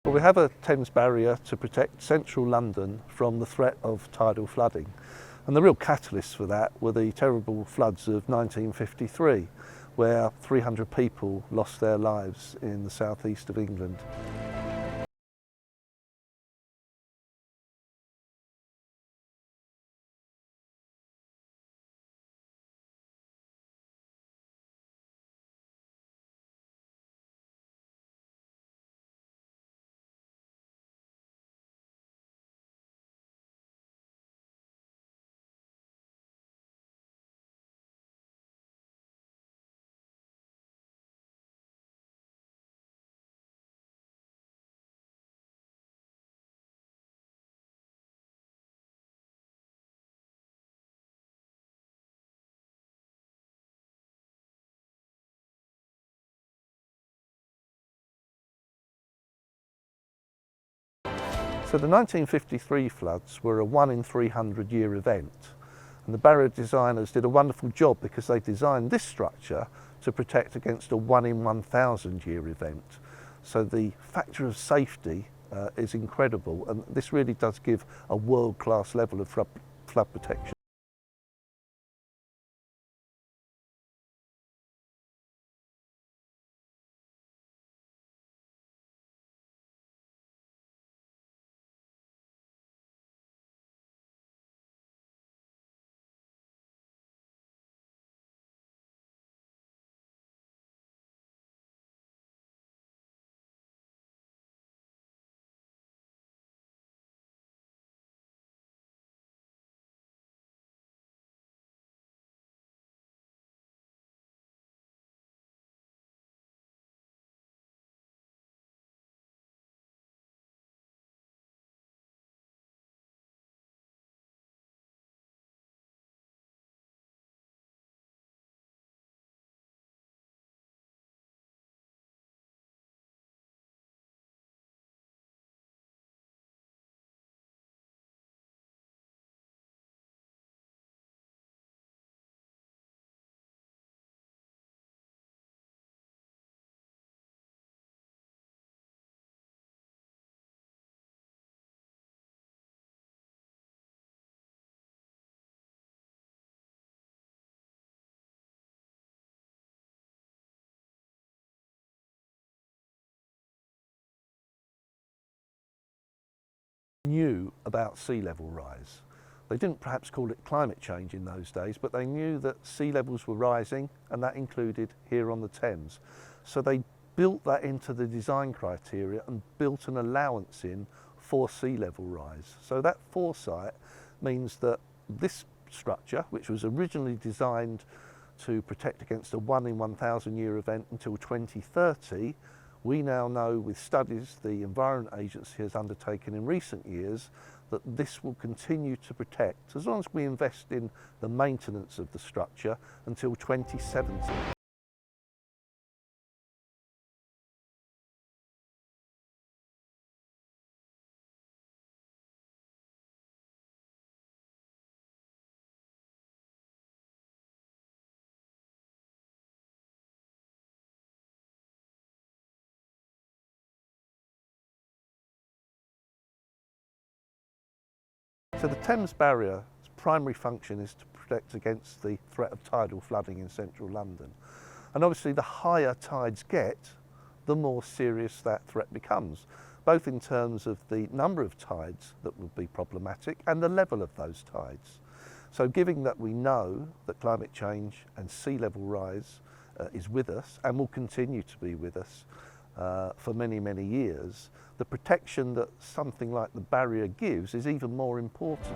Well, we have a Thames Barrier to protect central London from the threat of tidal flooding. And the real catalyst for that were the terrible floods of 1953, where 300 people lost their lives in the southeast of England. So the 1953 floods were a 1 in 300 year event, and the barrier designers did a wonderful job because they designed this structure to protect against a 1 in 1,000 year event. So the factor of safety is incredible, and this really does give a world-class level of flood protection. Knew about sea level rise. They didn't perhaps call it climate change in those days, but they knew that sea levels were rising, and that included here on the Thames. So they built that into the design criteria and built an allowance in for sea level rise. So that foresight means that this structure, which was originally designed to protect against a 1 in 1,000 year event until 2030, we now know with studies the Environment Agency has undertaken in recent years that this will continue to protect as long as we invest in the maintenance of the structure until 2070. So the Thames Barrier's primary function is to protect against the threat of tidal flooding in central London. And obviously the higher tides get, the more serious that threat becomes, both in terms of the number of tides that would be problematic and the level of those tides. So given that we know that climate change and sea level rise is with us and will continue to be with us for many, many years, the protection that something like the barrier gives is even more important.